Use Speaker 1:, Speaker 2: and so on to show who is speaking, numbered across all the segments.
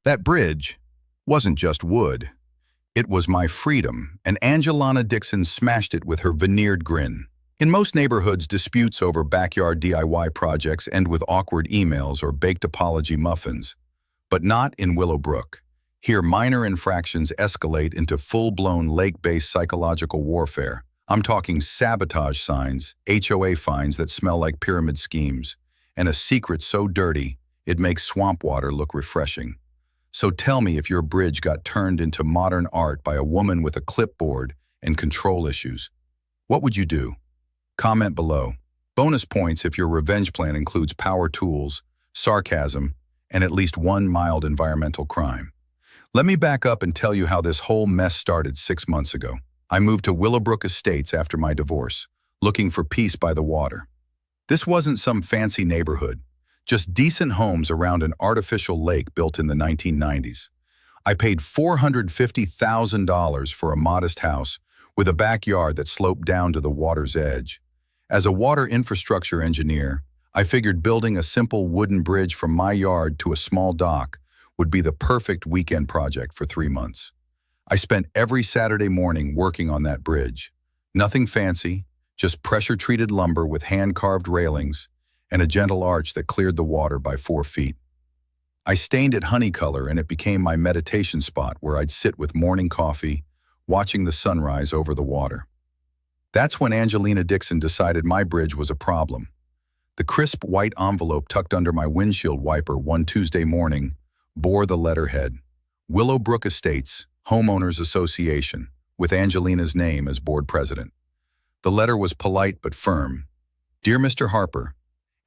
Speaker 1: That bridge wasn't just wood. It was my freedom, and Angelina Dixon smashed it with her veneered grin. In most neighborhoods, disputes over backyard DIY projects end with awkward emails or baked apology muffins. But not in Willowbrook. Here, minor infractions escalate into full-blown lake-based psychological warfare. I'm talking sabotage signs, HOA fines that smell like pyramid schemes, and a secret so dirty it makes swamp water look refreshing. So tell me if your bridge got turned into modern art by a woman with a clipboard and control issues. What would you do? Comment below. Bonus points if your revenge plan includes power tools, sarcasm, and at least one mild environmental crime. Let me back up and tell you how this whole mess started 6 months ago. I moved to Willowbrook Estates after my divorce, looking for peace by the water. This wasn't some fancy neighborhood, just decent homes around an artificial lake built in the 1990s. I paid $450,000 for a modest house with a backyard that sloped down to the water's edge. As a water infrastructure engineer, I figured building a simple wooden bridge from my yard to a small dock would be the perfect weekend project for 3 months. I spent every Saturday morning working on that bridge. Nothing fancy, just pressure-treated lumber with hand-carved railings and a gentle arch that cleared the water by 4 feet. I stained it honey color and it became my meditation spot where I'd sit with morning coffee, watching the sunrise over the water. That's when Angelina Dixon decided my bridge was a problem. The crisp white envelope tucked under my windshield wiper one Tuesday morning bore the letterhead, Willowbrook Estates, Homeowners Association, with Angelina's name as board president. The letter was polite but firm. Dear Mr. Harper,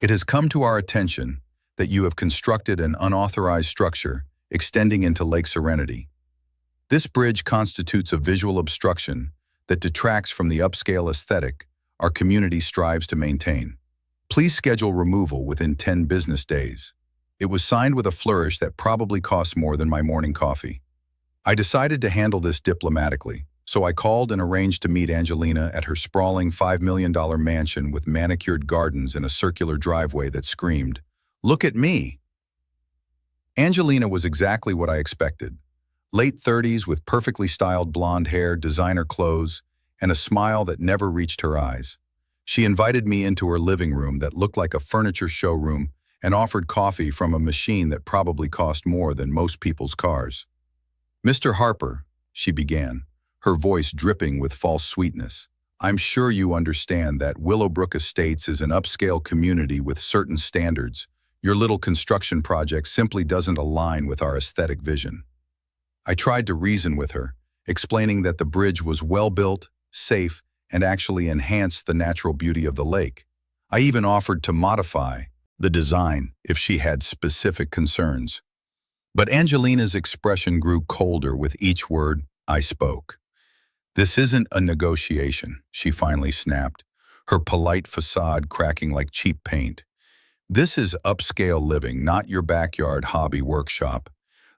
Speaker 1: it has come to our attention that you have constructed an unauthorized structure extending into Lake Serenity. This bridge constitutes a visual obstruction that detracts from the upscale aesthetic our community strives to maintain. Please schedule removal within 10 business days. It was signed with a flourish that probably cost more than my morning coffee. I decided to handle this diplomatically, so I called and arranged to meet Angelina at her sprawling $5 million mansion with manicured gardens and a circular driveway that screamed, "Look at me!" Angelina was exactly what I expected. Late 30s with perfectly styled blonde hair, designer clothes, and a smile that never reached her eyes. She invited me into her living room that looked like a furniture showroom and offered coffee from a machine that probably cost more than most people's cars. "Mr. Harper," she began, her voice dripping with false sweetness, "I'm sure you understand that Willowbrook Estates is an upscale community with certain standards. Your little construction project simply doesn't align with our aesthetic vision." I tried to reason with her, explaining that the bridge was well-built, safe, and actually enhanced the natural beauty of the lake. I even offered to modify the design if she had specific concerns. But Angelina's expression grew colder with each word I spoke. "This isn't a negotiation," she finally snapped, her polite facade cracking like cheap paint. "This is upscale living, not your backyard hobby workshop.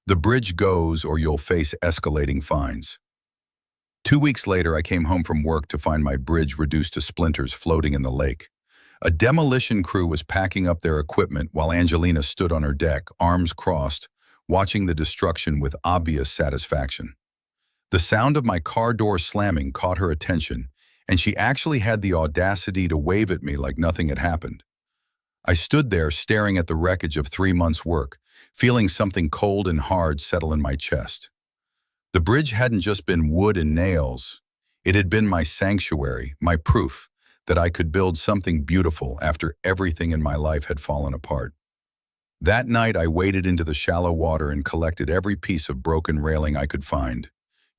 Speaker 1: The bridge goes or you'll face escalating fines." 2 weeks later, I came home from work to find my bridge reduced to splinters floating in the lake. A demolition crew was packing up their equipment while Angelina stood on her deck, arms crossed, watching the destruction with obvious satisfaction. The sound of my car door slamming caught her attention, and she actually had the audacity to wave at me like nothing had happened. I stood there staring at the wreckage of 3 months' work, feeling something cold and hard settle in my chest. The bridge hadn't just been wood and nails. It had been my sanctuary, my proof that I could build something beautiful after everything in my life had fallen apart. That night, I waded into the shallow water and collected every piece of broken railing I could find.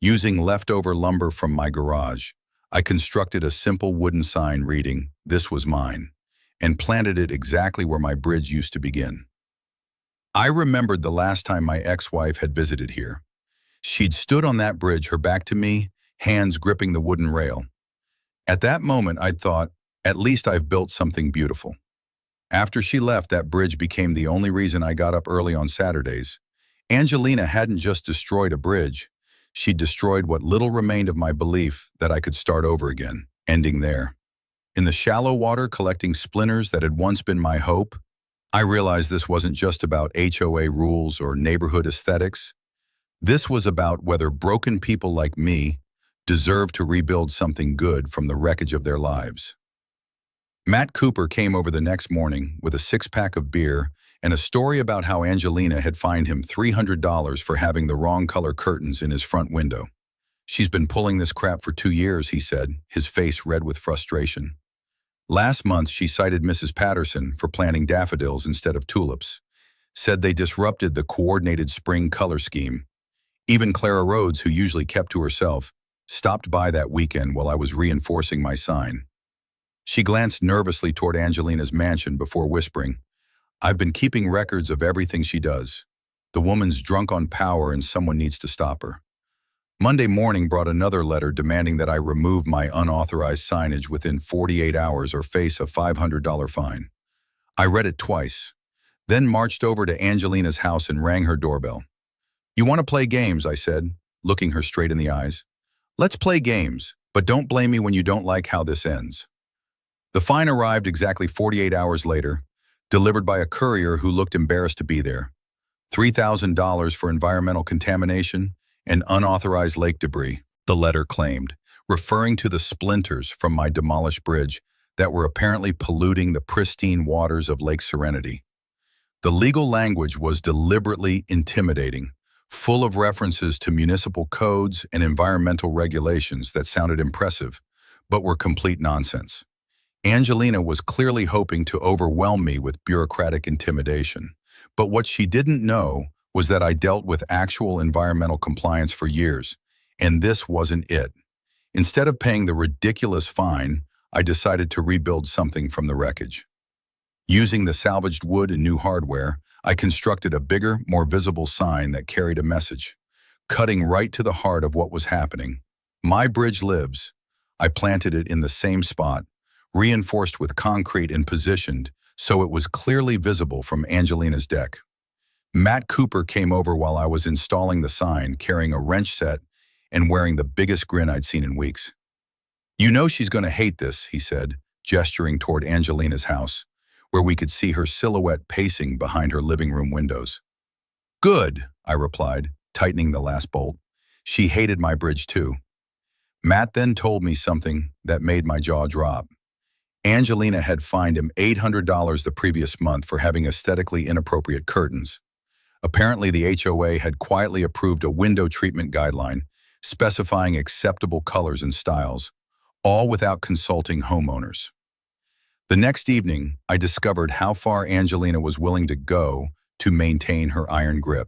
Speaker 1: Using leftover lumber from my garage, I constructed a simple wooden sign reading, "This was mine," and planted it exactly where my bridge used to begin. I remembered the last time my ex-wife had visited here. She'd stood on that bridge, her back to me, hands gripping the wooden rail. At that moment, I'd thought, at least I've built something beautiful. After she left, that bridge became the only reason I got up early on Saturdays. Angelina hadn't just destroyed a bridge. She destroyed what little remained of my belief that I could start over again, ending there. In the shallow water, collecting splinters that had once been my hope, I realized this wasn't just about HOA rules or neighborhood aesthetics. This was about whether broken people like me deserve to rebuild something good from the wreckage of their lives. Matt Cooper came over the next morning with a six-pack of beer and a story about how Angelina had fined him $300 for having the wrong color curtains in his front window. "She's been pulling this crap for 2 years," he said, his face red with frustration. "Last month, she cited Mrs. Patterson for planting daffodils instead of tulips, said they disrupted the coordinated spring color scheme. Even Clara Rhodes, who usually kept to herself, stopped by that weekend while I was reinforcing my sign." She glanced nervously toward Angelina's mansion before whispering, "I've been keeping records of everything she does. The woman's drunk on power and someone needs to stop her." Monday morning brought another letter demanding that I remove my unauthorized signage within 48 hours or face a $500 fine. I read it twice, then marched over to Angelina's house and rang her doorbell. "You want to play games?" I said, looking her straight in the eyes. "Let's play games, but don't blame me when you don't like how this ends." The fine arrived exactly 48 hours later, delivered by a courier who looked embarrassed to be there. $3,000 for environmental contamination and unauthorized lake debris, the letter claimed, referring to the splinters from my demolished bridge that were apparently polluting the pristine waters of Lake Serenity. The legal language was deliberately intimidating, full of references to municipal codes and environmental regulations that sounded impressive, but were complete nonsense. Angelina was clearly hoping to overwhelm me with bureaucratic intimidation, but what she didn't know was that I dealt with actual environmental compliance for years, and this wasn't it. Instead of paying the ridiculous fine, I decided to rebuild something from the wreckage. Using the salvaged wood and new hardware, I constructed a bigger, more visible sign that carried a message, cutting right to the heart of what was happening. "My bridge lives." I planted it in the same spot, reinforced with concrete and positioned so it was clearly visible from Angelina's deck. Matt Cooper came over while I was installing the sign, carrying a wrench set and wearing the biggest grin I'd seen in weeks. "You know she's going to hate this," he said, gesturing toward Angelina's house, where we could see her silhouette pacing behind her living room windows. "Good," I replied, tightening the last bolt. "She hated my bridge too." Matt then told me something that made my jaw drop. Angelina had fined him $800 the previous month for having aesthetically inappropriate curtains. Apparently, the HOA had quietly approved a window treatment guideline specifying acceptable colors and styles, all without consulting homeowners. The next evening, I discovered how far Angelina was willing to go to maintain her iron grip.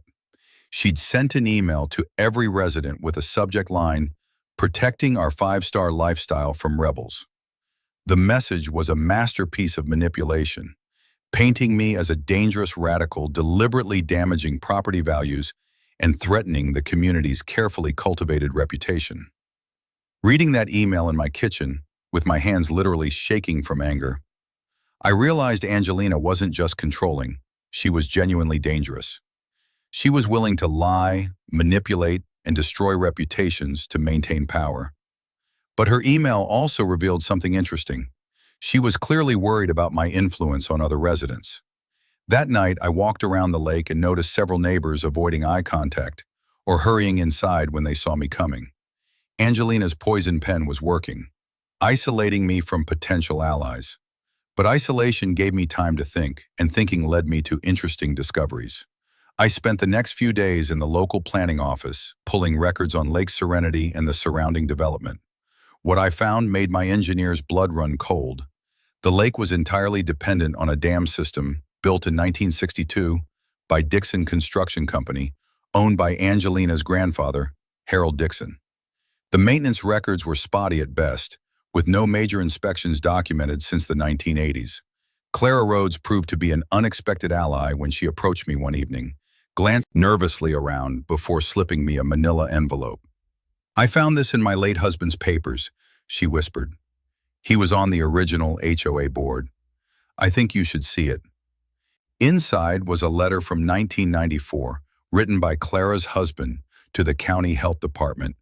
Speaker 1: She'd sent an email to every resident with a subject line, "Protecting our five-star lifestyle from rebels." The message was a masterpiece of manipulation, painting me as a dangerous radical deliberately damaging property values and threatening the community's carefully cultivated reputation. Reading that email in my kitchen, with my hands literally shaking from anger, I realized Angelina wasn't just controlling, she was genuinely dangerous. She was willing to lie, manipulate, and destroy reputations to maintain power. But her email also revealed something interesting. She was clearly worried about my influence on other residents. That night, I walked around the lake and noticed several neighbors avoiding eye contact or hurrying inside when they saw me coming. Angelina's poison pen was working, isolating me from potential allies. But isolation gave me time to think, and thinking led me to interesting discoveries. I spent the next few days in the local planning office, pulling records on Lake Serenity and the surrounding development. What I found made my engineer's blood run cold. The lake was entirely dependent on a dam system built in 1962 by Dixon Construction Company, owned by Angelina's grandfather, Harold Dixon. The maintenance records were spotty at best, with no major inspections documented since the 1980s. Clara Rhodes proved to be an unexpected ally when she approached me one evening, glanced nervously around before slipping me a manila envelope. "I found this in my late husband's papers," she whispered. "He was on the original HOA board. I think you should see it." Inside was a letter from 1994, written by Clara's husband to the county health department,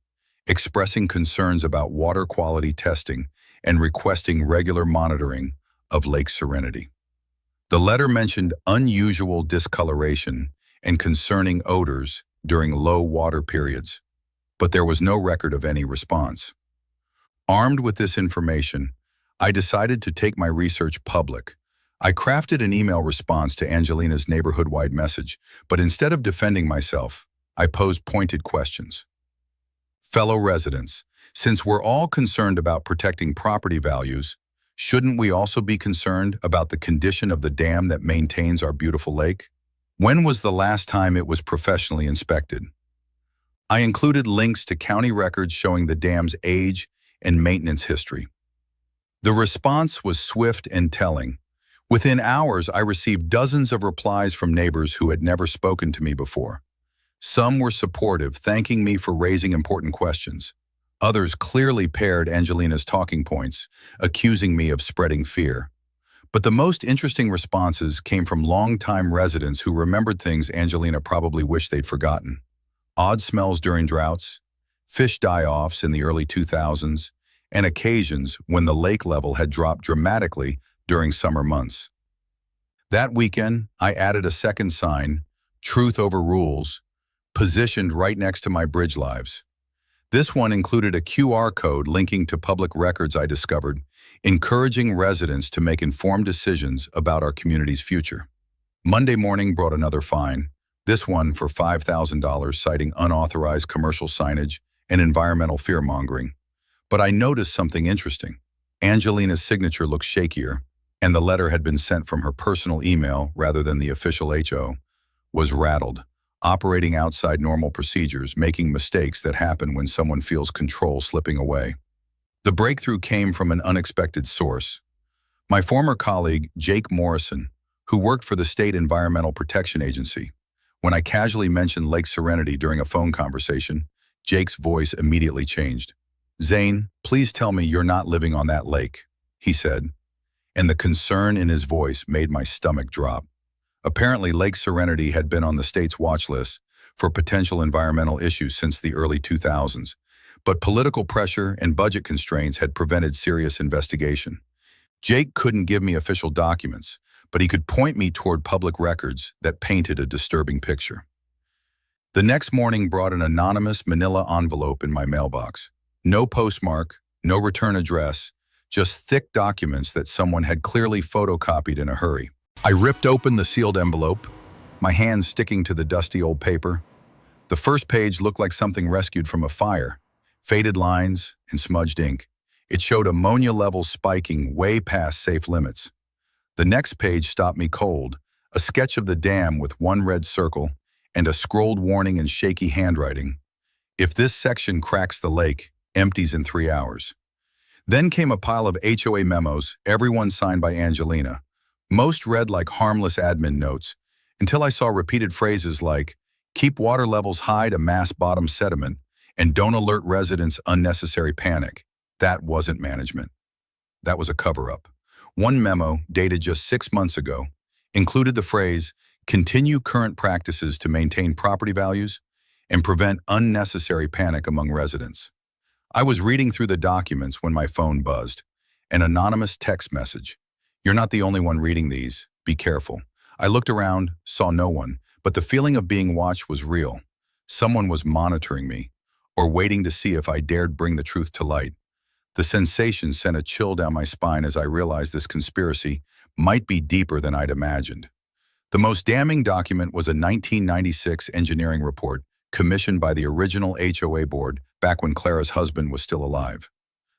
Speaker 1: expressing concerns about water quality testing and requesting regular monitoring of Lake Serenity. The letter mentioned unusual discoloration and concerning odors during low water periods, but there was no record of any response. Armed with this information, I decided to take my research public. I crafted an email response to Angelina's neighborhood-wide message, but instead of defending myself, I posed pointed questions. Fellow residents, since we're all concerned about protecting property values, shouldn't we also be concerned about the condition of the dam that maintains our beautiful lake? When was the last time it was professionally inspected? I included links to county records showing the dam's age and maintenance history. The response was swift and telling. Within hours, I received dozens of replies from neighbors who had never spoken to me before. Some were supportive, thanking me for raising important questions. Others clearly paired Angelina's talking points, accusing me of spreading fear. But the most interesting responses came from longtime residents who remembered things Angelina probably wished they'd forgotten. Odd smells during droughts, fish die-offs in the early 2000s, and occasions when the lake level had dropped dramatically during summer months. That weekend, I added a second sign, Truth Over Rules, positioned right next to my bridge lives. This one included a QR code linking to public records I discovered, encouraging residents to make informed decisions about our community's future. Monday morning brought another fine, this one for $5,000, citing unauthorized commercial signage and environmental fear-mongering. But I noticed something interesting. Angelina's signature looked shakier, and the letter had been sent from her personal email rather than the official HO, was rattled, operating outside normal procedures, making mistakes that happen when someone feels control slipping away. The breakthrough came from an unexpected source. My former colleague, Jake Morrison, who worked for the State Environmental Protection Agency. When I casually mentioned Lake Serenity during a phone conversation, Jake's voice immediately changed. "Zane, please tell me you're not living on that lake," he said, and the concern in his voice made my stomach drop. Apparently, Lake Serenity had been on the state's watch list for potential environmental issues since the early 2000s, but political pressure and budget constraints had prevented serious investigation. Jake couldn't give me official documents, but he could point me toward public records that painted a disturbing picture. The next morning brought an anonymous manila envelope in my mailbox. No postmark, no return address, just thick documents that someone had clearly photocopied in a hurry. I ripped open the sealed envelope, my hands sticking to the dusty old paper. The first page looked like something rescued from a fire, faded lines and smudged ink. It showed ammonia levels spiking way past safe limits. The next page stopped me cold, a sketch of the dam with one red circle and a scrolled warning in shaky handwriting. If this section cracks the lake, empties in 3 hours. Then came a pile of HOA memos, every one signed by Angelina. Most read like harmless admin notes, until I saw repeated phrases like, "Keep water levels high to mass bottom sediment," and "Don't alert residents unnecessary panic." That wasn't management. That was a cover-up. One memo, dated just 6 months ago, included the phrase, "Continue current practices to maintain property values and prevent unnecessary panic among residents." I was reading through the documents when my phone buzzed. An anonymous text message. "You're not the only one reading these. Be careful." I looked around, saw no one, but the feeling of being watched was real. Someone was monitoring me, or waiting to see if I dared bring the truth to light. The sensation sent a chill down my spine as I realized this conspiracy might be deeper than I'd imagined. The most damning document was a 1996 engineering report commissioned by the original HOA board back when Clara's husband was still alive.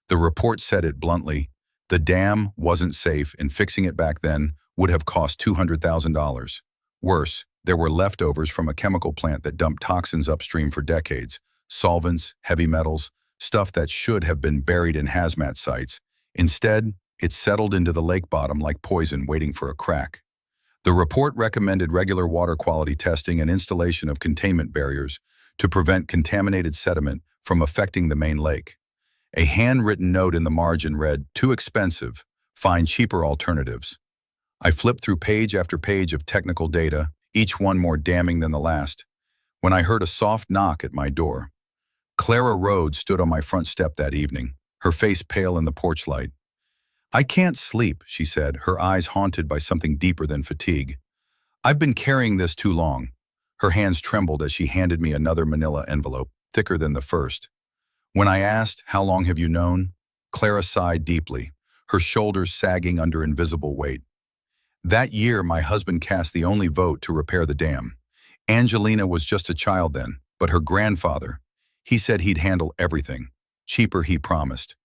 Speaker 1: The report said it bluntly, the dam wasn't safe and fixing it back then would have cost $200,000. Worse, there were leftovers from a chemical plant that dumped toxins upstream for decades, solvents, heavy metals, stuff that should have been buried in hazmat sites. Instead, it settled into the lake bottom like poison waiting for a crack. The report recommended regular water quality testing and installation of containment barriers to prevent contaminated sediment from affecting the main lake. A handwritten note in the margin read, "Too expensive, find cheaper alternatives." I flipped through page after page of technical data, each one more damning than the last, when I heard a soft knock at my door. Clara Rhodes stood on my front step that evening, her face pale in the porch light. "I can't sleep," she said, her eyes haunted by something deeper than fatigue. "I've been carrying this too long." Her hands trembled as she handed me another manila envelope, thicker than the first. When I asked, "How long have you known?" Clara sighed deeply, her shoulders sagging under invisible weight. "That year, my husband cast the only vote to repair the dam. Angelina was just a child then, but her grandfather, he said he'd handle everything. Cheaper, he promised.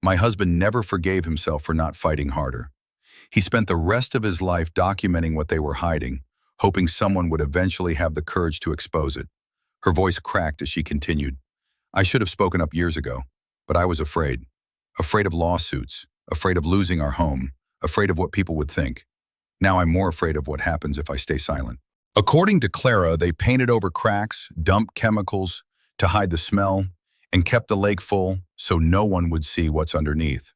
Speaker 1: My husband never forgave himself for not fighting harder. He spent the rest of his life documenting what they were hiding, hoping someone would eventually have the courage to expose it." Her voice cracked as she continued. "I should have spoken up years ago, but I was afraid. Afraid of lawsuits, afraid of losing our home, afraid of what people would think. Now I'm more afraid of what happens if I stay silent." According to Clara, they painted over cracks, dumped chemicals to hide the smell, and kept the lake full so no one would see what's underneath.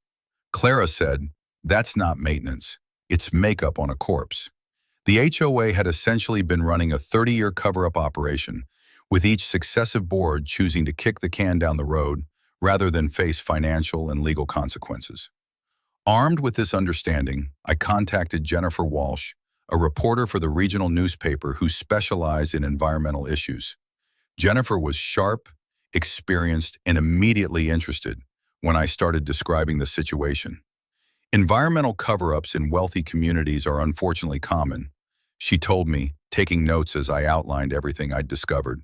Speaker 1: Clara said, "That's not maintenance. It's makeup on a corpse." The HOA had essentially been running a 30-year cover-up operation, with each successive board choosing to kick the can down the road rather than face financial and legal consequences. Armed with this understanding, I contacted Jennifer Walsh, a reporter for the regional newspaper who specialized in environmental issues. Jennifer was sharp, experienced, and immediately interested when I started describing the situation. "Environmental cover-ups in wealthy communities are unfortunately common," she told me, taking notes as I outlined everything I'd discovered.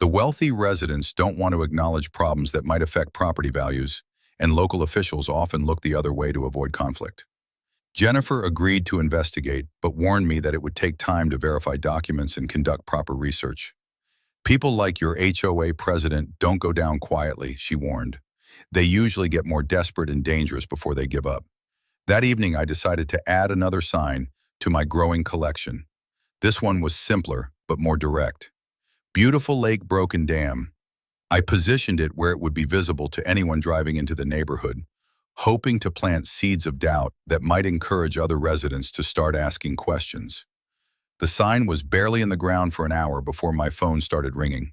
Speaker 1: "The wealthy residents don't want to acknowledge problems that might affect property values, and local officials often look the other way to avoid conflict." Jennifer agreed to investigate, but warned me that it would take time to verify documents and conduct proper research. "People like your HOA president don't go down quietly," she warned. "They usually get more desperate and dangerous before they give up." That evening, I decided to add another sign to my growing collection. This one was simpler, but more direct. "Beautiful Lake Broken Dam." I positioned it where it would be visible to anyone driving into the neighborhood, hoping to plant seeds of doubt that might encourage other residents to start asking questions. The sign was barely in the ground for an hour before my phone started ringing.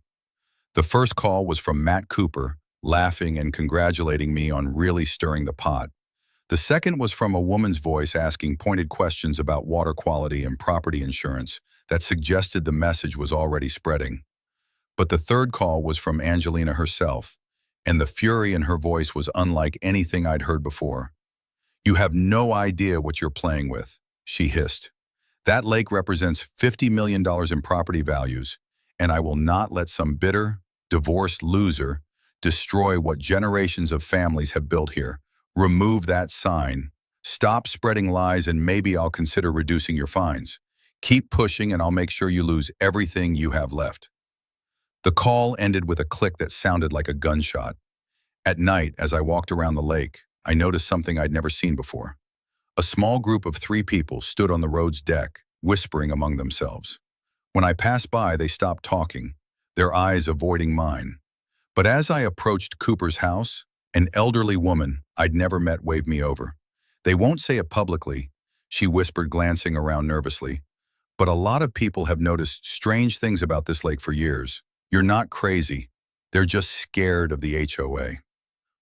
Speaker 1: The first call was from Matt Cooper, laughing and congratulating me on really stirring the pot. The second was from a woman's voice asking pointed questions about water quality and property insurance that suggested the message was already spreading. But the third call was from Angelina herself, and the fury in her voice was unlike anything I'd heard before. "You have no idea what you're playing with," she hissed. "That lake represents $50 million in property values, and I will not let some bitter, divorced loser destroy what generations of families have built here. Remove that sign. Stop spreading lies, and maybe I'll consider reducing your fines. Keep pushing and I'll make sure you lose everything you have left." The call ended with a click that sounded like a gunshot. At night, as I walked around the lake, I noticed something I'd never seen before. A small group of 3 people stood on the road's deck, whispering among themselves. When I passed by, they stopped talking, their eyes avoiding mine. But as I approached Cooper's house, an elderly woman I'd never met waved me over. "They won't say it publicly," she whispered, glancing around nervously, "but a lot of people have noticed strange things about this lake for years. You're not crazy. They're just scared of the HOA."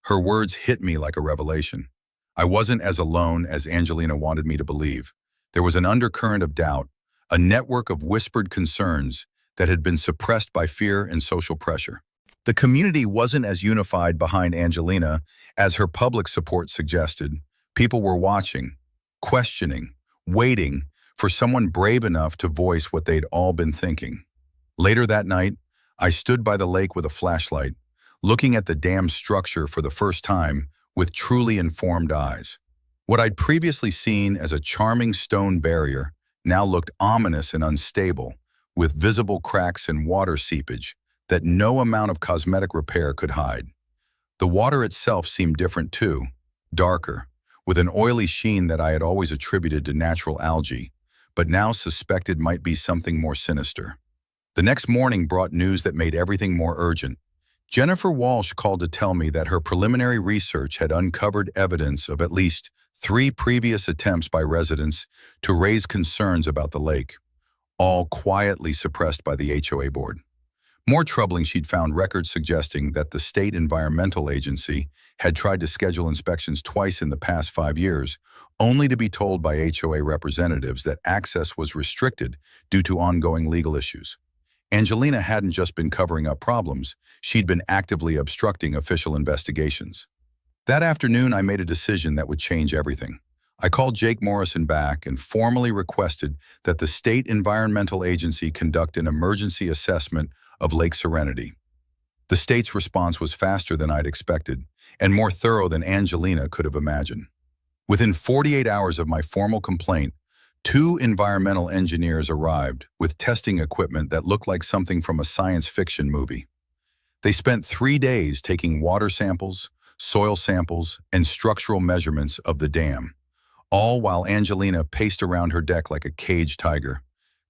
Speaker 1: Her words hit me like a revelation. I wasn't as alone as Angelina wanted me to believe. There was an undercurrent of doubt, a network of whispered concerns that had been suppressed by fear and social pressure. The community wasn't as unified behind Angelina as her public support suggested. People were watching, questioning, waiting for someone brave enough to voice what they'd all been thinking. Later that night, I stood by the lake with a flashlight, looking at the dam's structure for the first time with truly informed eyes. What I'd previously seen as a charming stone barrier now looked ominous and unstable, with visible cracks and water seepage that no amount of cosmetic repair could hide. The water itself seemed different too, darker, with an oily sheen that I had always attributed to natural algae, but now suspected might be something more sinister. The next morning brought news that made everything more urgent. Jennifer Walsh called to tell me that her preliminary research had uncovered evidence of at least 3 previous attempts by residents to raise concerns about the lake, all quietly suppressed by the HOA board. More troubling, she'd found records suggesting that the state environmental agency had tried to schedule inspections twice in the past 5 years, only to be told by HOA representatives that access was restricted due to ongoing legal issues. Angelina hadn't just been covering up problems, she'd been actively obstructing official investigations. That afternoon, I made a decision that would change everything. I called Jake Morrison back and formally requested that the state environmental agency conduct an emergency assessment of Lake Serenity. The state's response was faster than I'd expected and more thorough than Angelina could have imagined. Within 48 hours of my formal complaint, 2 environmental engineers arrived with testing equipment that looked like something from a science fiction movie. They spent 3 days taking water samples, soil samples, and structural measurements of the dam, all while Angelina paced around her deck like a caged tiger,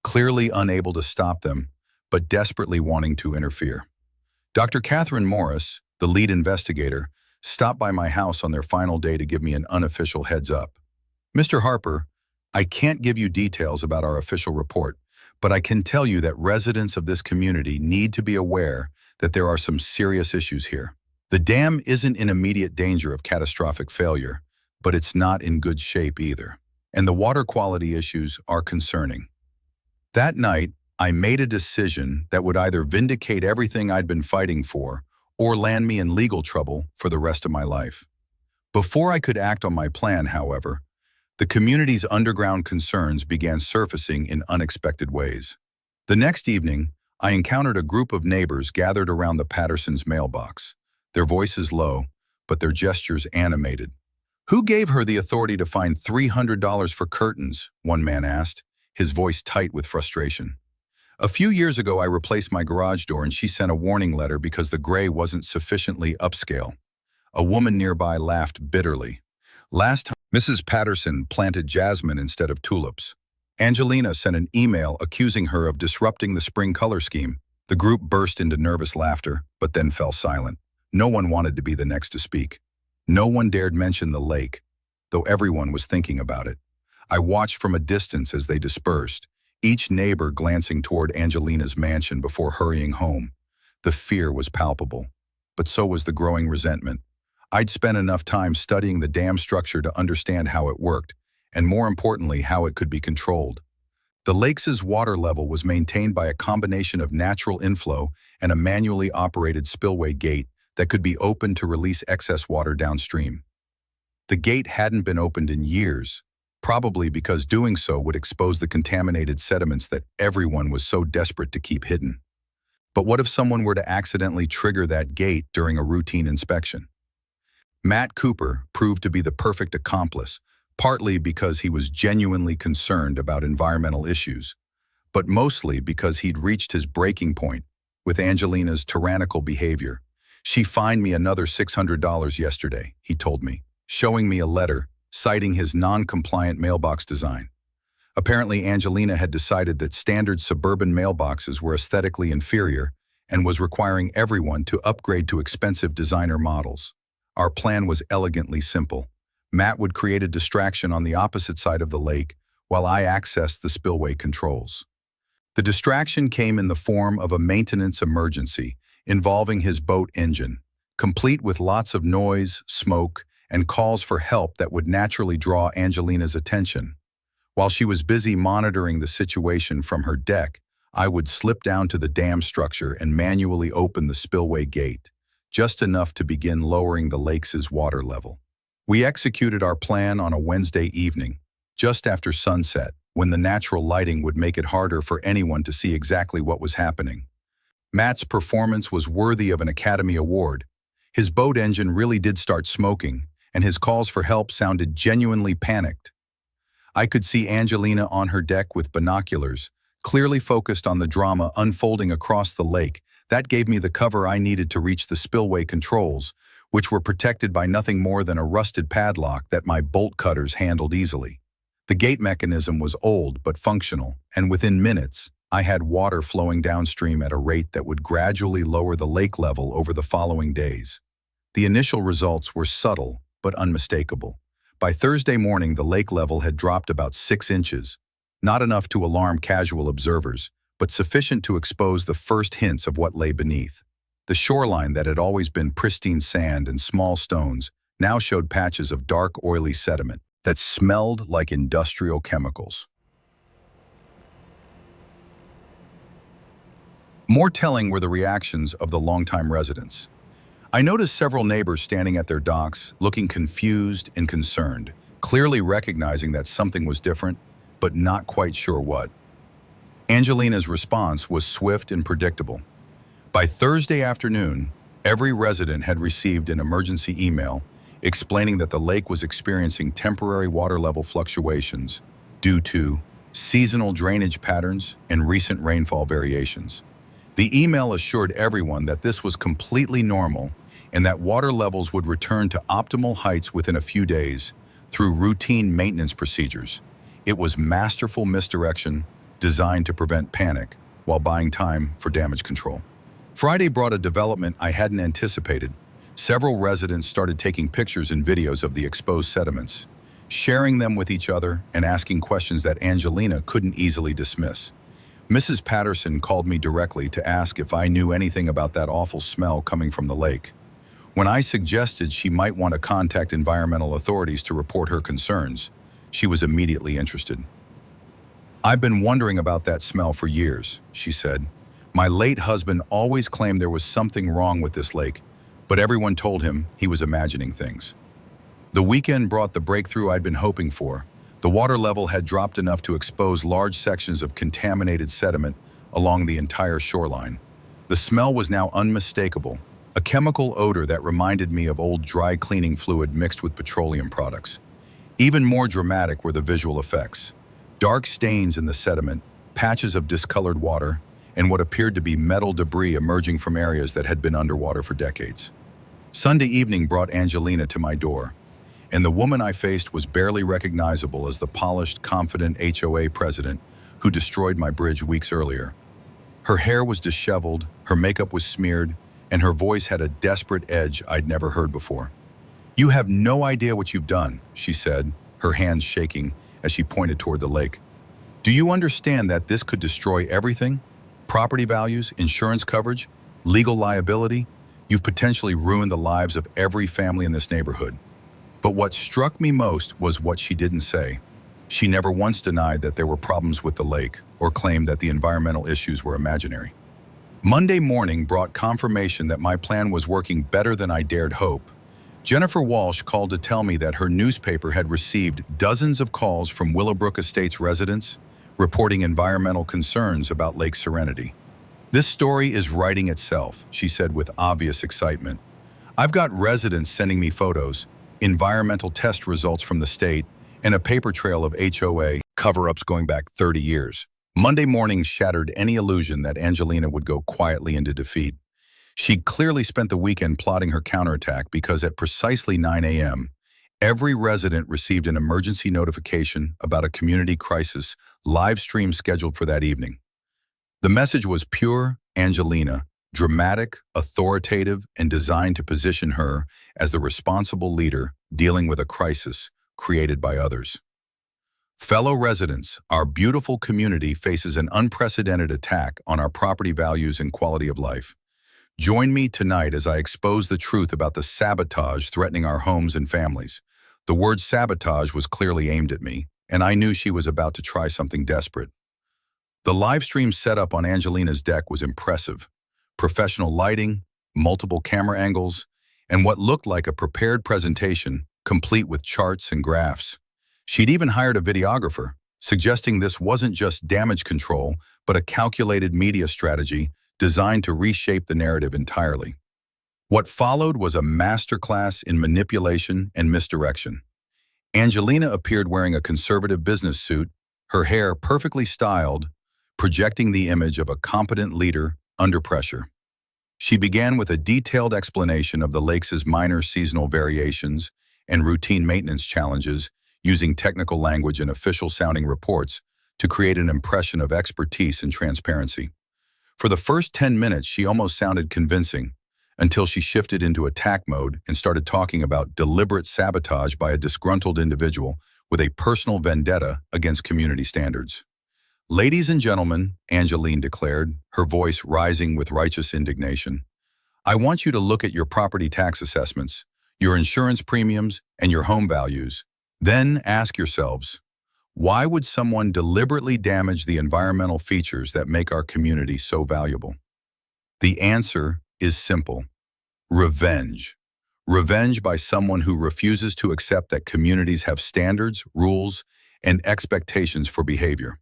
Speaker 1: clearly unable to stop them, but desperately wanting to interfere. Dr. Catherine Morris, the lead investigator, stopped by my house on their final day to give me an unofficial heads up. "Mr. Harper, I can't give you details about our official report, but I can tell you that residents of this community need to be aware that there are some serious issues here. The dam isn't in immediate danger of catastrophic failure, but it's not in good shape either. And the water quality issues are concerning." That night, I made a decision that would either vindicate everything I'd been fighting for or land me in legal trouble for the rest of my life. Before I could act on my plan, however, the community's underground concerns began surfacing in unexpected ways. The next evening, I encountered a group of neighbors gathered around the Pattersons' mailbox, their voices low, but their gestures animated. "Who gave her the authority to fine $300 for curtains?" one man asked, his voice tight with frustration. "A few years ago, I replaced my garage door and she sent a warning letter because the gray wasn't sufficiently upscale." A woman nearby laughed bitterly. "Last time, Mrs. Patterson planted jasmine instead of tulips." Angelina sent an email accusing her of disrupting the spring color scheme. The group burst into nervous laughter, but then fell silent. No one wanted to be the next to speak. No one dared mention the lake, though everyone was thinking about it. I watched from a distance as they dispersed, each neighbor glancing toward Angelina's mansion before hurrying home. The fear was palpable, but so was the growing resentment. I'd spent enough time studying the dam structure to understand how it worked, and more importantly, how it could be controlled. The lake's water level was maintained by a combination of natural inflow and a manually operated spillway gate that could be opened to release excess water downstream. The gate hadn't been opened in years, probably because doing so would expose the contaminated sediments that everyone was so desperate to keep hidden. But what if someone were to accidentally trigger that gate during a routine inspection? Matt Cooper proved to be the perfect accomplice, partly because he was genuinely concerned about environmental issues, but mostly because he'd reached his breaking point with Angelina's tyrannical behavior. "She fined me another $600 yesterday," he told me, showing me a letter citing his non-compliant mailbox design. Apparently, Angelina had decided that standard suburban mailboxes were aesthetically inferior and was requiring everyone to upgrade to expensive designer models. Our plan was elegantly simple. Matt would create a distraction on the opposite side of the lake while I accessed the spillway controls. The distraction came in the form of a maintenance emergency involving his boat engine, complete with lots of noise, smoke, and calls for help that would naturally draw Angelina's attention. While she was busy monitoring the situation from her deck, I would slip down to the dam structure and manually open the spillway gate, just enough to begin lowering the lake's water level. We executed our plan on a Wednesday evening, just after sunset, when the natural lighting would make it harder for anyone to see exactly what was happening. Matt's performance was worthy of an Academy Award. His boat engine really did start smoking, and his calls for help sounded genuinely panicked. I could see Angelina on her deck with binoculars, clearly focused on the drama unfolding across the lake. That gave me the cover I needed to reach the spillway controls, which were protected by nothing more than a rusted padlock that my bolt cutters handled easily. The gate mechanism was old but functional, and within minutes, I had water flowing downstream at a rate that would gradually lower the lake level over the following days. The initial results were subtle but unmistakable. By Thursday morning, the lake level had dropped about 6 inches, not enough to alarm casual observers, but sufficient to expose the first hints of what lay beneath. The shoreline that had always been pristine sand and small stones now showed patches of dark, oily sediment that smelled like industrial chemicals. More telling were the reactions of the longtime residents. I noticed several neighbors standing at their docks, looking confused and concerned, clearly recognizing that something was different, but not quite sure what. Angelina's response was swift and predictable. By Thursday afternoon, every resident had received an emergency email explaining that the lake was experiencing temporary water level fluctuations due to seasonal drainage patterns and recent rainfall variations. The email assured everyone that this was completely normal and that water levels would return to optimal heights within a few days through routine maintenance procedures. It was masterful misdirection designed to prevent panic while buying time for damage control. Friday brought a development I hadn't anticipated. Several residents started taking pictures and videos of the exposed sediments, sharing them with each other and asking questions that Angelina couldn't easily dismiss. Mrs. Patterson called me directly to ask if I knew anything about that awful smell coming from the lake. When I suggested she might want to contact environmental authorities to report her concerns, she was immediately interested. "I've been wondering about that smell for years," she said. "My late husband always claimed there was something wrong with this lake, but everyone told him he was imagining things." The weekend brought the breakthrough I'd been hoping for. The water level had dropped enough to expose large sections of contaminated sediment along the entire shoreline. The smell was now unmistakable, a chemical odor that reminded me of old dry cleaning fluid mixed with petroleum products. Even more dramatic were the visual effects. Dark stains in the sediment, patches of discolored water, and what appeared to be metal debris emerging from areas that had been underwater for decades. Sunday evening brought Angelina to my door, and the woman I faced was barely recognizable as the polished, confident HOA president who destroyed my bridge weeks earlier. Her hair was disheveled, her makeup was smeared, and her voice had a desperate edge I'd never heard before. "You have no idea what you've done," she said, her hands shaking as she pointed toward the lake. "Do you understand that this could destroy everything? Property values, insurance coverage, legal liability? You've potentially ruined the lives of every family in this neighborhood." But what struck me most was what she didn't say. She never once denied that there were problems with the lake or claimed that the environmental issues were imaginary. Monday morning brought confirmation that my plan was working better than I dared hope. Jennifer Walsh called to tell me that her newspaper had received dozens of calls from Willowbrook Estates residents reporting environmental concerns about Lake Serenity. "This story is writing itself," she said with obvious excitement. "I've got residents sending me photos, environmental test results from the state, and a paper trail of HOA cover-ups going back 30 years. Monday morning shattered any illusion that Angelina would go quietly into defeat. She'd clearly spent the weekend plotting her counterattack because at precisely 9 a.m., every resident received an emergency notification about a community crisis live stream scheduled for that evening. The message was pure Angelina, dramatic, authoritative, and designed to position her as the responsible leader dealing with a crisis created by others. "Fellow residents, our beautiful community faces an unprecedented attack on our property values and quality of life. Join me tonight as I expose the truth about the sabotage threatening our homes and families." The word sabotage was clearly aimed at me, and I knew she was about to try something desperate. The live stream setup on Angelina's deck was impressive. Professional lighting, multiple camera angles, and what looked like a prepared presentation, complete with charts and graphs. She'd even hired a videographer, suggesting this wasn't just damage control, but a calculated media strategy designed to reshape the narrative entirely. What followed was a masterclass in manipulation and misdirection. Angelina appeared wearing a conservative business suit, her hair perfectly styled, projecting the image of a competent leader under pressure. She began with a detailed explanation of the lake's minor seasonal variations and routine maintenance challenges, using technical language and official-sounding reports to create an impression of expertise and transparency. For the first 10 minutes, she almost sounded convincing, until she shifted into attack mode and started talking about deliberate sabotage by a disgruntled individual with a personal vendetta against community standards. Ladies and gentlemen, Angeline declared, her voice rising with righteous indignation, I want you to look at your property tax assessments, your insurance premiums, and your home values. Then ask yourselves, why would someone deliberately damage the environmental features that make our community so valuable? The answer is simple. Revenge. Revenge by someone who refuses to accept that communities have standards, rules, and expectations for behavior.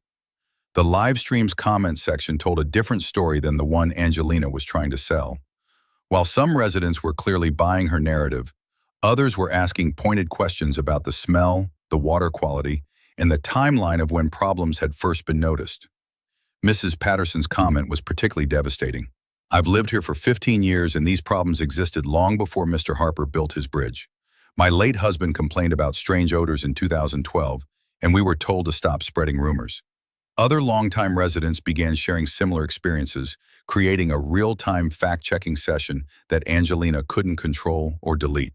Speaker 1: The live stream's comment section told a different story than the one Angelina was trying to sell. While some residents were clearly buying her narrative, others were asking pointed questions about the smell, the water quality, and the timeline of when problems had first been noticed. Mrs. Patterson's comment was particularly devastating. I've lived here for 15 years and these problems existed long before Mr. Harper built his bridge. My late husband complained about strange odors in 2012, and we were told to stop spreading rumors. Other longtime residents began sharing similar experiences, creating a real-time fact-checking session that Angelina couldn't control or delete.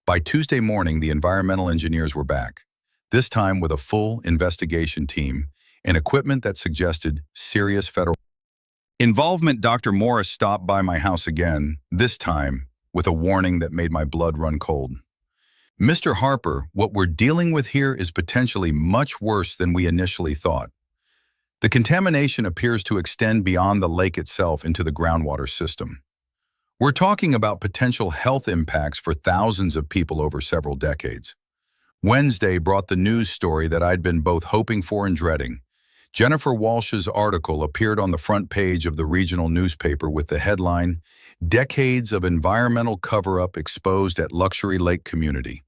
Speaker 1: By Tuesday morning, the environmental engineers were back, this time with a full investigation team and equipment that suggested serious federal involvement. Dr. Morris stopped by my house again, this time with a warning that made my blood run cold. Mr. Harper, what we're dealing with here is potentially much worse than we initially thought. The contamination appears to extend beyond the lake itself into the groundwater system. We're talking about potential health impacts for thousands of people over several decades. Wednesday brought the news story that I'd been both hoping for and dreading. Jennifer Walsh's article appeared on the front page of the regional newspaper with the headline, Decades of Environmental Cover-Up Exposed at Luxury Lake Community.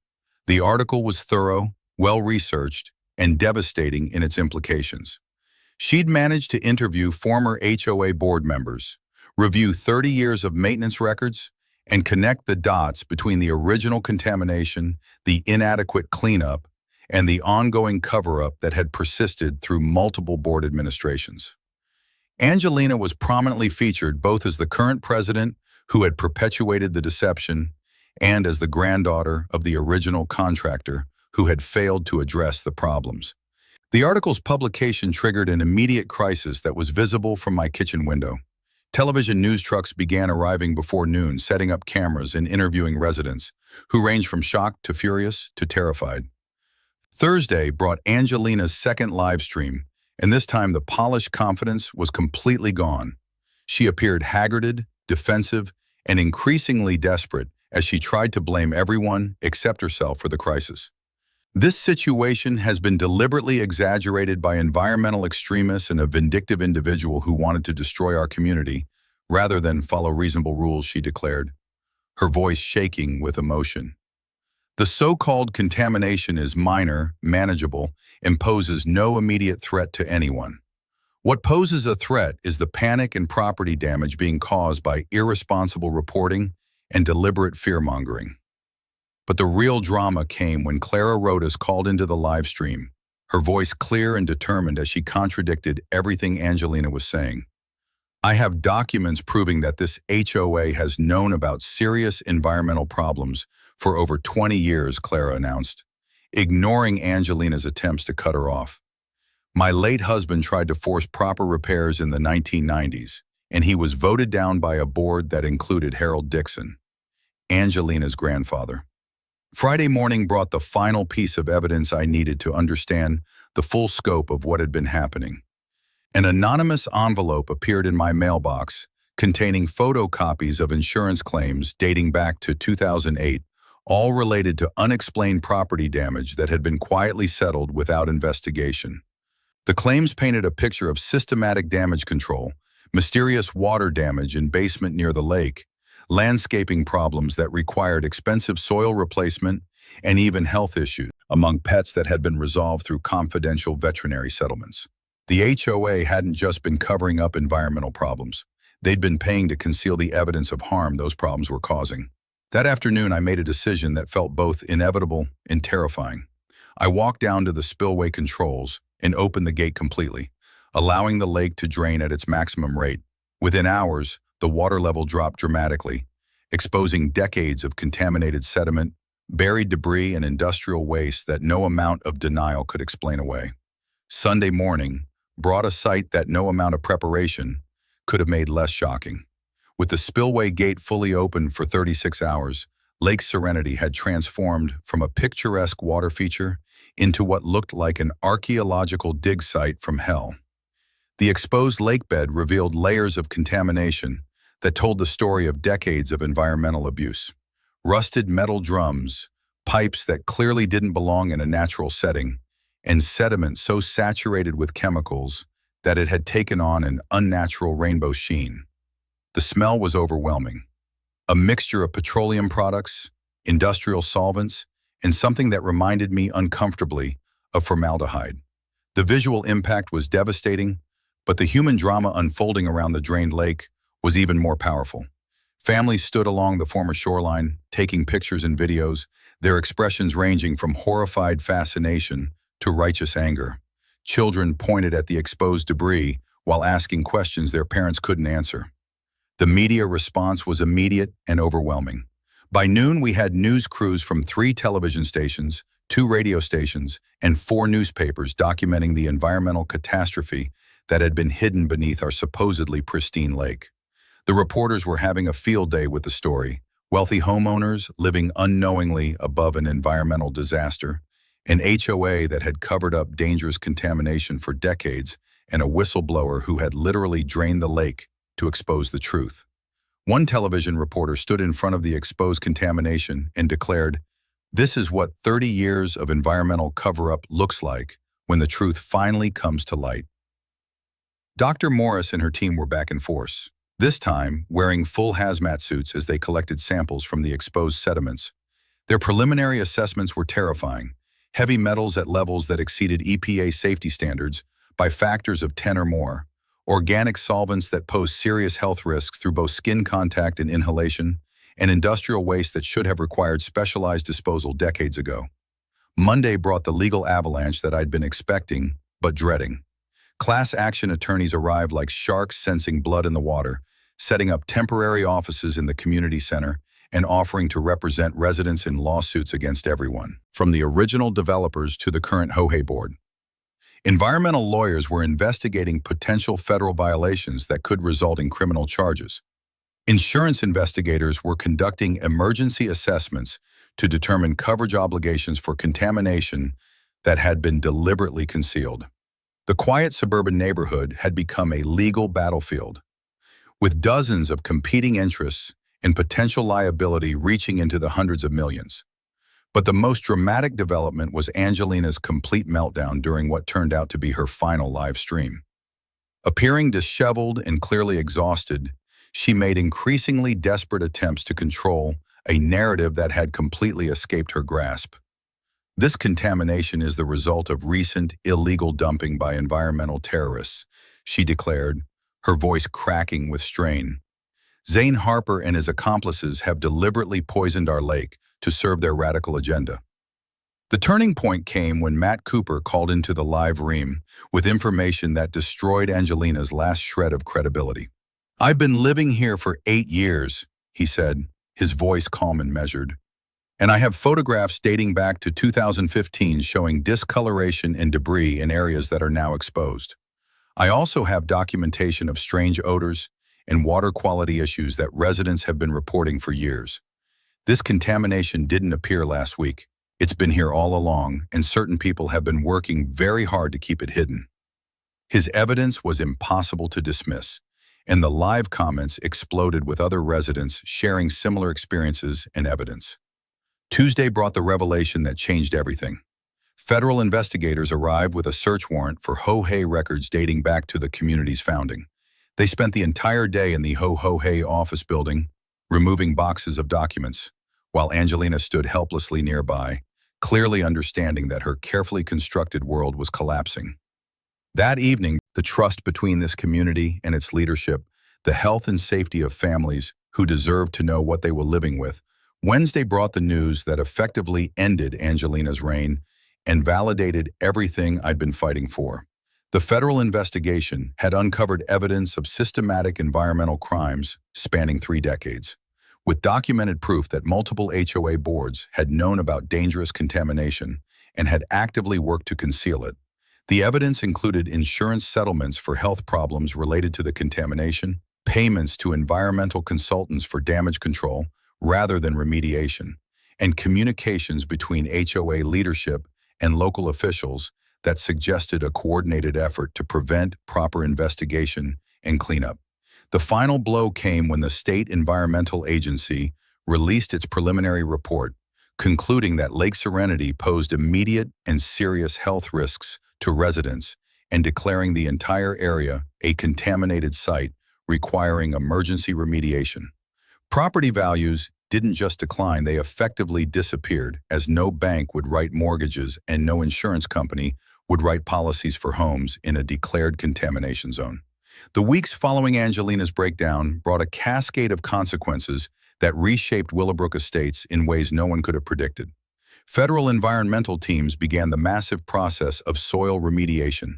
Speaker 1: The article was thorough, well-researched, and devastating in its implications. She'd managed to interview former HOA board members, review 30 years of maintenance records, and connect the dots between the original contamination, the inadequate cleanup, and the ongoing cover-up that had persisted through multiple board administrations. Angelina was prominently featured both as the current president who had perpetuated the deception and as the granddaughter of the original contractor who had failed to address the problems. The article's publication triggered an immediate crisis that was visible from my kitchen window. Television news trucks began arriving before noon, setting up cameras and interviewing residents, who ranged from shocked to furious to terrified. Thursday brought Angelina's second live stream, and this time the polished confidence was completely gone. She appeared haggarded, defensive, and increasingly desperate as she tried to blame everyone except herself for the crisis. This situation has been deliberately exaggerated by environmental extremists and a vindictive individual who wanted to destroy our community rather than follow reasonable rules, she declared, her voice shaking with emotion. The so-called contamination is minor, manageable, and poses no immediate threat to anyone. What poses a threat is the panic and property damage being caused by irresponsible reporting and deliberate fear-mongering. But the real drama came when Clara Rodas called into the live stream, her voice clear and determined as she contradicted everything Angelina was saying. I have documents proving that this HOA has known about serious environmental problems for over 20 years, Clara announced, ignoring Angelina's attempts to cut her off. My late husband tried to force proper repairs in the 1990s, and he was voted down by a board that included Harold Dixon, Angelina's grandfather. Friday morning brought the final piece of evidence I needed to understand the full scope of what had been happening. An anonymous envelope appeared in my mailbox containing photocopies of insurance claims dating back to 2008, all related to unexplained property damage that had been quietly settled without investigation. The claims painted a picture of systematic damage control, mysterious water damage in basement near the lake, landscaping problems that required expensive soil replacement, and even health issues among pets that had been resolved through confidential veterinary settlements. The HOA hadn't just been covering up environmental problems. They'd been paying to conceal the evidence of harm those problems were causing. That afternoon, I made a decision that felt both inevitable and terrifying. I walked down to the spillway controls and opened the gate completely, allowing the lake to drain at its maximum rate. Within hours, the water level dropped dramatically, exposing decades of contaminated sediment, buried debris, and industrial waste that no amount of denial could explain away. Sunday morning, brought a sight that no amount of preparation could have made less shocking. With the spillway gate fully open for 36 hours, Lake Serenity had transformed from a picturesque water feature into what looked like an archaeological dig site from hell. The exposed lakebed revealed layers of contamination that told the story of decades of environmental abuse. Rusted metal drums, pipes that clearly didn't belong in a natural setting, and sediment so saturated with chemicals that it had taken on an unnatural rainbow sheen. The smell was overwhelming. A mixture of petroleum products, industrial solvents, and something that reminded me uncomfortably of formaldehyde. The visual impact was devastating, but the human drama unfolding around the drained lake was even more powerful. Families stood along the former shoreline, taking pictures and videos, their expressions ranging from horrified fascination to righteous anger. Children pointed at the exposed debris while asking questions their parents couldn't answer. The media response was immediate and overwhelming. By noon, we had news crews from 3 television stations, 2 radio stations, and 4 newspapers documenting the environmental catastrophe that had been hidden beneath our supposedly pristine lake. The reporters were having a field day with the story. Wealthy homeowners living unknowingly above an environmental disaster, an HOA that had covered up dangerous contamination for decades, and a whistleblower who had literally drained the lake to expose the truth. One television reporter stood in front of the exposed contamination and declared, "This is what 30 years of environmental cover-up looks like when the truth finally comes to light." Dr. Morris and her team were back in force, this time wearing full hazmat suits as they collected samples from the exposed sediments. Their preliminary assessments were terrifying: heavy metals at levels that exceeded EPA safety standards by factors of 10 or more, organic solvents that pose serious health risks through both skin contact and inhalation, and industrial waste that should have required specialized disposal decades ago. Monday brought the legal avalanche that I'd been expecting, but dreading. Class action attorneys arrived like sharks sensing blood in the water, setting up temporary offices in the community center and offering to represent residents in lawsuits against everyone, from the original developers to the current HOA board. Environmental lawyers were investigating potential federal violations that could result in criminal charges. Insurance investigators were conducting emergency assessments to determine coverage obligations for contamination that had been deliberately concealed. The quiet suburban neighborhood had become a legal battlefield, with dozens of competing interests and potential liability reaching into the hundreds of millions. But the most dramatic development was Angelina's complete meltdown during what turned out to be her final live stream. Appearing disheveled and clearly exhausted, she made increasingly desperate attempts to control a narrative that had completely escaped her grasp. This contamination is the result of recent illegal dumping by environmental terrorists, she declared, her voice cracking with strain. Zane Harper and his accomplices have deliberately poisoned our lake to serve their radical agenda. The turning point came when Matt Cooper called into the live ream with information that destroyed Angelina's last shred of credibility. "I've been living here for 8 years, he said, his voice calm and measured. "And I have photographs dating back to 2015 showing discoloration and debris in areas that are now exposed. I also have documentation of strange odors and water quality issues that residents have been reporting for years. This contamination didn't appear last week. It's been here all along, and certain people have been working very hard to keep it hidden." His evidence was impossible to dismiss, and the live comments exploded with other residents sharing similar experiences and evidence. Tuesday brought the revelation that changed everything. Federal investigators arrived with a search warrant for HOA records dating back to the community's founding. They spent the entire day in the HOA office building, removing boxes of documents, while Angelina stood helplessly nearby, clearly understanding that her carefully constructed world was collapsing. That evening, the trust between this community and its leadership, the health and safety of families who deserved to know what they were living with, Wednesday brought the news that effectively ended Angelina's reign and validated everything I'd been fighting for. The federal investigation had uncovered evidence of systematic environmental crimes spanning 3 decades. With documented proof that multiple HOA boards had known about dangerous contamination and had actively worked to conceal it, The evidence included insurance settlements for health problems related to the contamination, payments to environmental consultants for damage control rather than remediation, and communications between HOA leadership and local officials that suggested a coordinated effort to prevent proper investigation and cleanup. The final blow came when the State Environmental Agency released its preliminary report, concluding that Lake Serenity posed immediate and serious health risks to residents and declaring the entire area a contaminated site requiring emergency remediation. Property values didn't just decline, they effectively disappeared, as no bank would write mortgages and no insurance company would write policies for homes in a declared contamination zone. The weeks following Angelina's breakdown brought a cascade of consequences that reshaped Willowbrook Estates in ways no one could have predicted. Federal environmental teams began the massive process of soil remediation,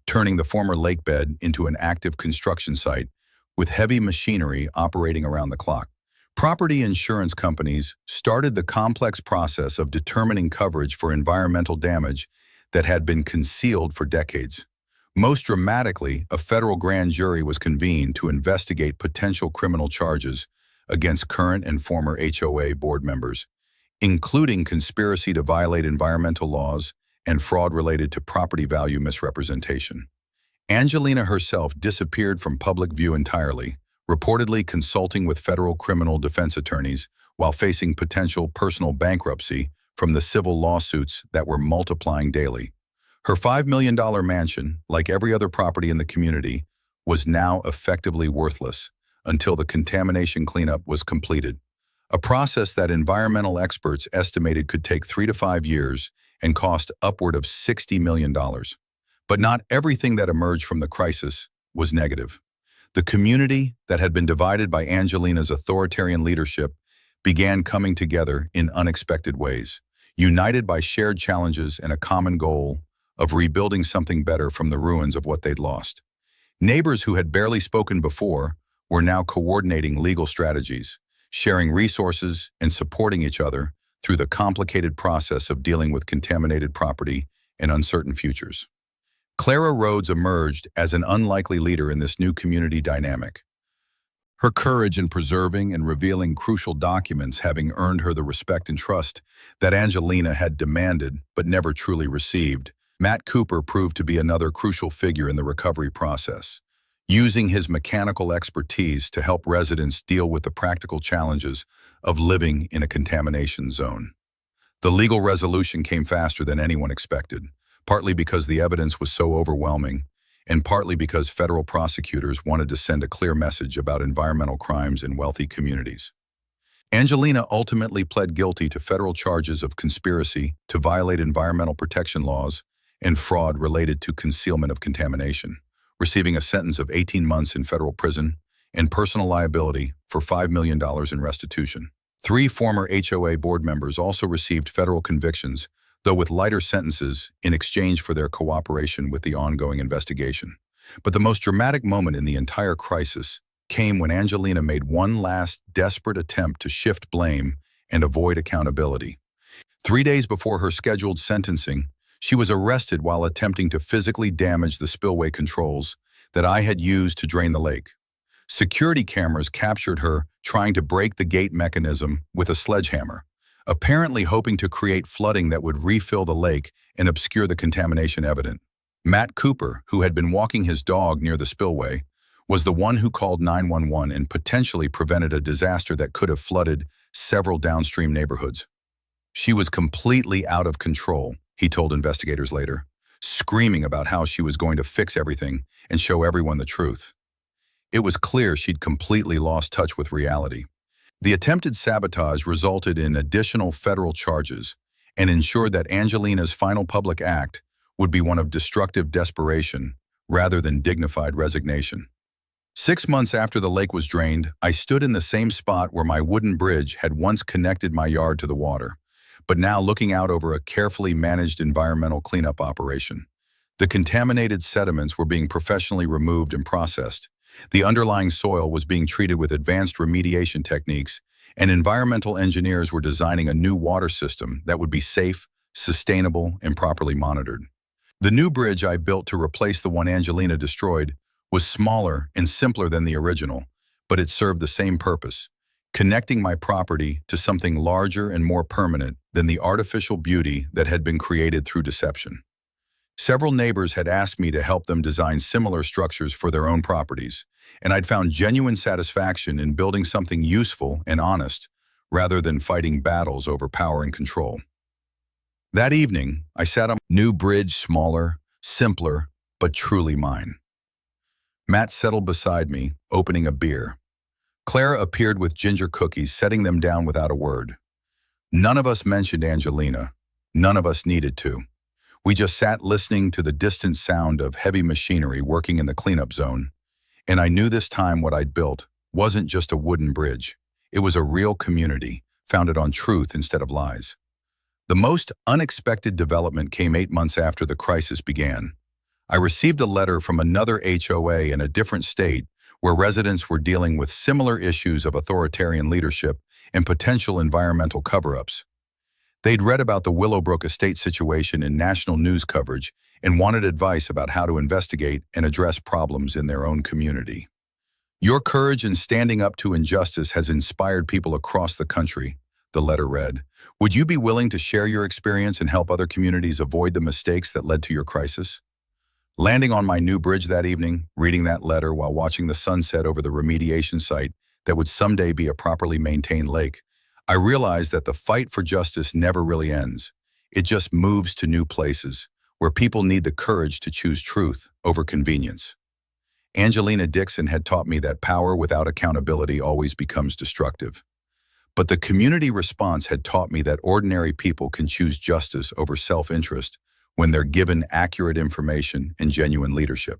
Speaker 1: turning the former lake bed into an active construction site with heavy machinery operating around the clock. Property insurance companies started the complex process of determining coverage for environmental damage that had been concealed for decades. Most dramatically, a federal grand jury was convened to investigate potential criminal charges against current and former HOA board members, including conspiracy to violate environmental laws and fraud related to property value misrepresentation. Angelina herself disappeared from public view entirely, reportedly consulting with federal criminal defense attorneys while facing potential personal bankruptcy from the civil lawsuits that were multiplying daily. Her $5 million mansion, like every other property in the community, was now effectively worthless until the contamination cleanup was completed, a process that environmental experts estimated could take 3 to 5 years and cost upward of $60 million. But not everything that emerged from the crisis was negative. The community that had been divided by Angelina's authoritarian leadership began coming together in unexpected ways, united by shared challenges and a common goal of rebuilding something better from the ruins of what they'd lost. Neighbors who had barely spoken before were now coordinating legal strategies, sharing resources, and supporting each other through the complicated process of dealing with contaminated property and uncertain futures. Clara Rhodes emerged as an unlikely leader in this new community dynamic. Her courage in preserving and revealing crucial documents having earned her the respect and trust that Angelina had demanded but never truly received. Matt Cooper proved to be another crucial figure in the recovery process, using his mechanical expertise to help residents deal with the practical challenges of living in a contamination zone. The legal resolution came faster than anyone expected, partly because the evidence was so overwhelming, and partly because federal prosecutors wanted to send a clear message about environmental crimes in wealthy communities. Angelina ultimately pled guilty to federal charges of conspiracy to violate environmental protection laws and fraud related to concealment of contamination, receiving a sentence of 18 months in federal prison and personal liability for $5 million in restitution. 3 former HOA board members also received federal convictions, though with lighter sentences in exchange for their cooperation with the ongoing investigation. But the most dramatic moment in the entire crisis came when Angelina made one last desperate attempt to shift blame and avoid accountability. 3 days before her scheduled sentencing, she was arrested while attempting to physically damage the spillway controls that I had used to drain the lake. Security cameras captured her trying to break the gate mechanism with a sledgehammer, apparently hoping to create flooding that would refill the lake and obscure the contamination evident. Matt Cooper, who had been walking his dog near the spillway, was the one who called 911 and potentially prevented a disaster that could have flooded several downstream neighborhoods. She was completely out of control, he told investigators later, screaming about how she was going to fix everything and show everyone the truth. It was clear she'd completely lost touch with reality. The attempted sabotage resulted in additional federal charges and ensured that Angelina's final public act would be one of destructive desperation rather than dignified resignation. 6 months after the lake was drained, I stood in the same spot where my wooden bridge had once connected my yard to the water, but now looking out over a carefully managed environmental cleanup operation. The contaminated sediments were being professionally removed and processed. The underlying soil was being treated with advanced remediation techniques, and environmental engineers were designing a new water system that would be safe, sustainable, and properly monitored. The new bridge I built to replace the one Angelina destroyed was smaller and simpler than the original, but it served the same purpose, connecting my property to something larger and more permanent than the artificial beauty that had been created through deception. Several neighbors had asked me to help them design similar structures for their own properties, and I'd found genuine satisfaction in building something useful and honest, rather than fighting battles over power and control. That evening, I sat on new bridge, smaller, simpler, but truly mine. Matt settled beside me, opening a beer. Clara appeared with ginger cookies, setting them down without a word. None of us mentioned Angelina. None of us needed to. We just sat listening to the distant sound of heavy machinery working in the cleanup zone, and I knew this time what I'd built wasn't just a wooden bridge. It was a real community, founded on truth instead of lies. The most unexpected development came 8 months after the crisis began. I received a letter from another HOA in a different state where residents were dealing with similar issues of authoritarian leadership and potential environmental cover-ups. They'd read about the Willowbrook estate situation in national news coverage and wanted advice about how to investigate and address problems in their own community. Your courage in standing up to injustice has inspired people across the country, the letter read. Would you be willing to share your experience and help other communities avoid the mistakes that led to your crisis? Landing on my new bridge that evening, reading that letter while watching the sunset over the remediation site that would someday be a properly maintained lake, I realized that the fight for justice never really ends. It just moves to new places, where people need the courage to choose truth over convenience. Angelina Dixon had taught me that power without accountability always becomes destructive. But the community response had taught me that ordinary people can choose justice over self-interest when they're given accurate information and genuine leadership.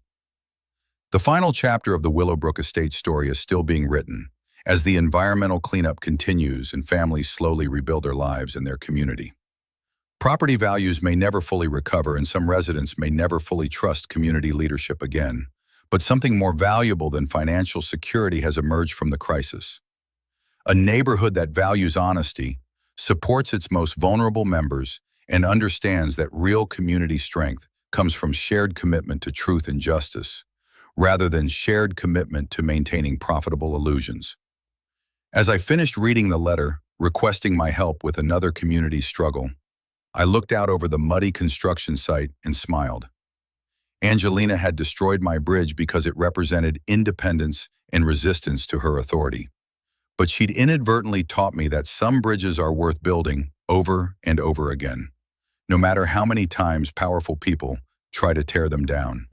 Speaker 1: The final chapter of the Willowbrook estate story is still being written, as the environmental cleanup continues and families slowly rebuild their lives and their community. Property values may never fully recover and some residents may never fully trust community leadership again, but something more valuable than financial security has emerged from the crisis. A neighborhood that values honesty, supports its most vulnerable members, and understands that real community strength comes from shared commitment to truth and justice, rather than shared commitment to maintaining profitable illusions. As I finished reading the letter, requesting my help with another community struggle, I looked out over the muddy construction site and smiled. Angelina had destroyed my bridge because it represented independence and resistance to her authority. But she'd inadvertently taught me that some bridges are worth building over and over again, no matter how many times powerful people try to tear them down.